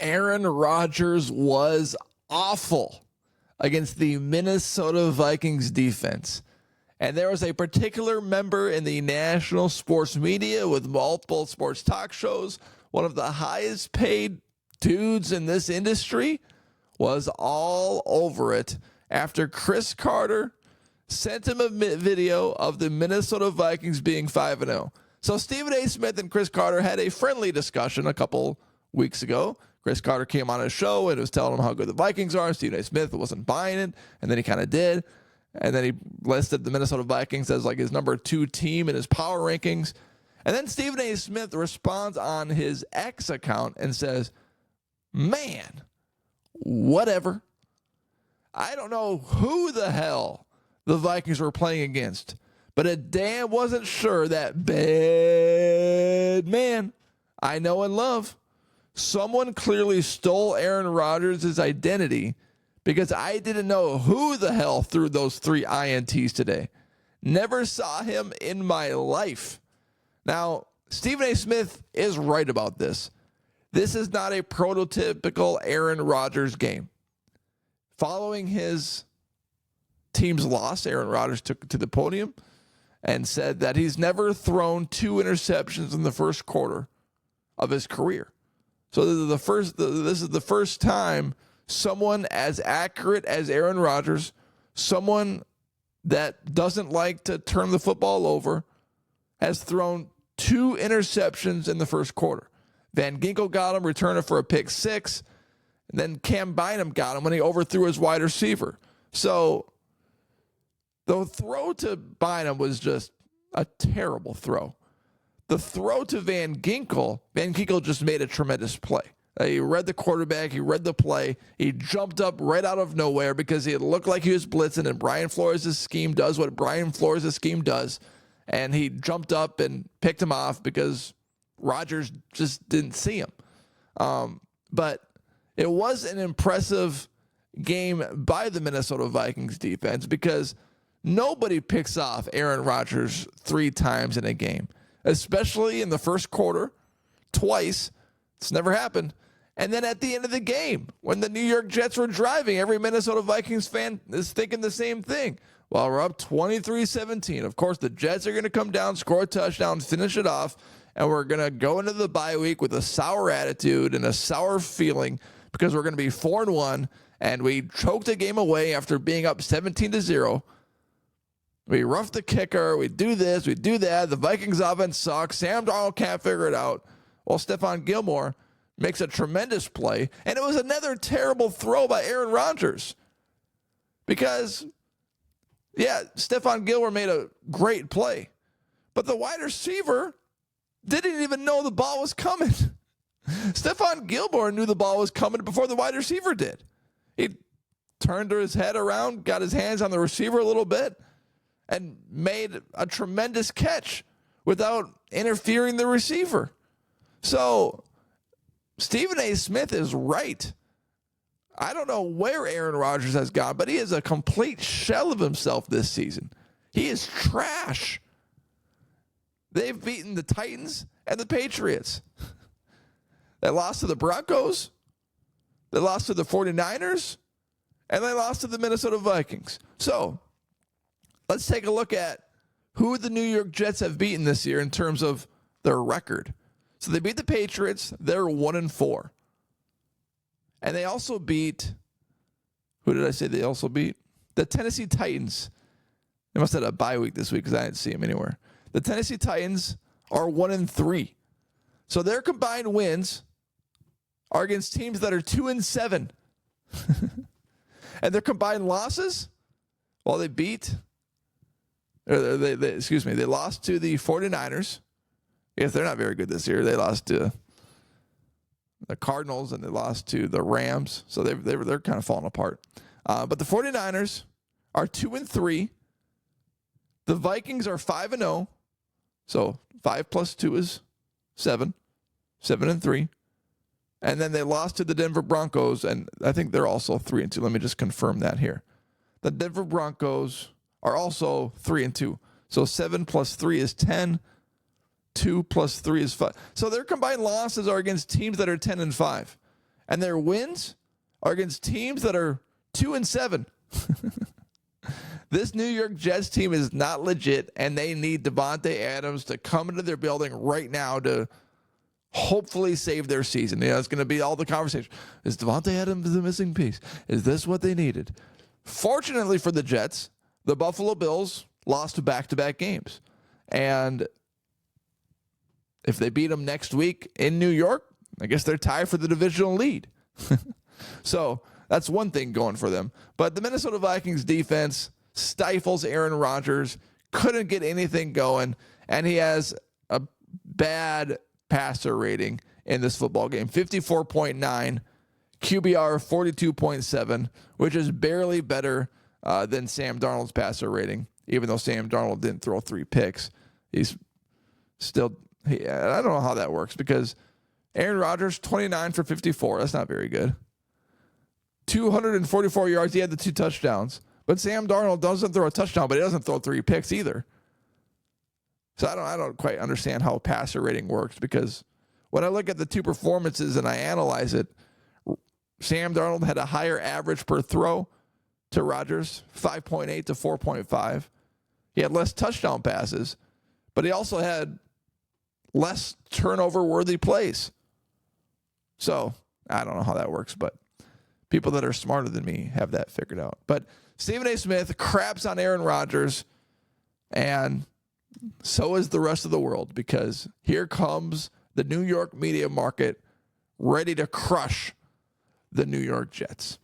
Aaron Rodgers was awful against the Minnesota Vikings defense. And there was a particular member in the national sports media with multiple sports talk shows, one of the highest paid dudes in this industry, was all over it after Chris Carter sent him a video of the Minnesota Vikings being 5-0. So Stephen A. Smith and Chris Carter had a friendly discussion a couple weeks ago. Chris Carter came on his show and was telling him how good the Vikings are. Stephen A. Smith wasn't buying it, and then he kind of did. And then he listed the Minnesota Vikings as like his number 2 team in his power rankings. And then Stephen A. Smith responds on his X account and says, man, whatever. I don't know who the hell the Vikings were playing against, but it damn wasn't sure that bad man I know and love. Someone clearly stole Aaron Rodgers' identity because I didn't know who the hell threw those 3 INTs today. Never saw him in my life. Now, Stephen A. Smith is right about this. This is not a prototypical Aaron Rodgers game. Following his team's loss, Aaron Rodgers took it to the podium and said that he's never thrown 2 interceptions in the first quarter of his career. So this is the first time someone as accurate as Aaron Rodgers, someone that doesn't like to turn the football over, has thrown 2 interceptions in the first quarter. Van Ginkel got him, returned it for a pick 6, and then Cam Bynum got him when he overthrew his wide receiver. So the throw to Bynum was just a terrible throw. The throw to Van Ginkel just made a tremendous play. He read the quarterback. He read the play. He jumped up right out of nowhere because it looked like he was blitzing, and Brian Flores' scheme does what Brian Flores' scheme does. And he jumped up and picked him off because Rodgers just didn't see him. But it was an impressive game by the Minnesota Vikings defense because nobody picks off Aaron Rodgers 3 times in a game, especially in the first quarter, twice. It's never happened. And then at the end of the game, when the New York Jets were driving, every Minnesota Vikings fan is thinking the same thing. Well, we're up 23-17. Of course, the Jets are going to come down, score a touchdown, finish it off, and we're going to go into the bye week with a sour attitude and a sour feeling because we're going to be 4-1, and we choked a game away after being up 17-0. We rough the kicker. We do this. We do that. The Vikings offense sucks. Sam Darnold can't figure it out. Well, Stephon Gilmore makes a tremendous play, and it was another terrible throw by Aaron Rodgers because, yeah, Stephon Gilmore made a great play, but the wide receiver didn't even know the ball was coming. Stephon Gilmore knew the ball was coming before the wide receiver did. He turned his head around, got his hands on the receiver a little bit, and made a tremendous catch without interfering the receiver. So Stephen A. Smith is right. I don't know where Aaron Rodgers has gone, but he is a complete shell of himself this season. He is trash. They've beaten the Titans and the Patriots. They lost to the Broncos. They lost to the 49ers. And they lost to the Minnesota Vikings. So let's take a look at who the New York Jets have beaten this year in terms of their record. So they beat the Patriots. They're 1-4. And they also beat, who did I say they also beat? The Tennessee Titans. They must have had a bye week this week because I didn't see them anywhere. The Tennessee Titans are 1-3. So their combined wins are against teams that are 2-7. And their combined losses, well, they lost to the 49ers. Yes, they're not very good this year. They lost to the Cardinals and they lost to the Rams. So they're kind of falling apart. But the 49ers are 2-3. The Vikings are 5-0. So 5 plus 2 is 7. 7-3. And then they lost to the Denver Broncos, and I think they're also 3-2. Let me just confirm that here. The Denver Broncos are also 3-2. So 7 plus 3 is 10. 2 plus 3 is 5. So their combined losses are against teams that are 10-5. And their wins are against teams that are 2-7. This New York Jets team is not legit, and they need Davante Adams to come into their building right now to hopefully save their season. It's going to be all the conversation. Is Davante Adams the missing piece? Is this what they needed? Fortunately for the Jets, the Buffalo Bills lost back-to-back games. And if they beat them next week in New York, I guess they're tied for the divisional lead. So that's one thing going for them. But the Minnesota Vikings defense stifles Aaron Rodgers, couldn't get anything going, and he has a bad passer rating in this football game. 54.9, QBR 42.7, which is barely better than Sam Darnold's passer rating, even though Sam Darnold didn't throw 3 picks. He's still, I don't know how that works because Aaron Rodgers, 29 for 54. That's not very good. 244 yards. He had the 2 touchdowns. But Sam Darnold doesn't throw a touchdown, but he doesn't throw 3 picks either. So I don't quite understand how passer rating works because when I look at the 2 performances and I analyze it, Sam Darnold had a higher average per throw to Rodgers, 5.8 to 4.5. He had less touchdown passes, but he also had less turnover-worthy plays. So I don't know how that works, but people that are smarter than me have that figured out. But Stephen A. Smith craps on Aaron Rodgers, and so is the rest of the world because here comes the New York media market ready to crush the New York Jets.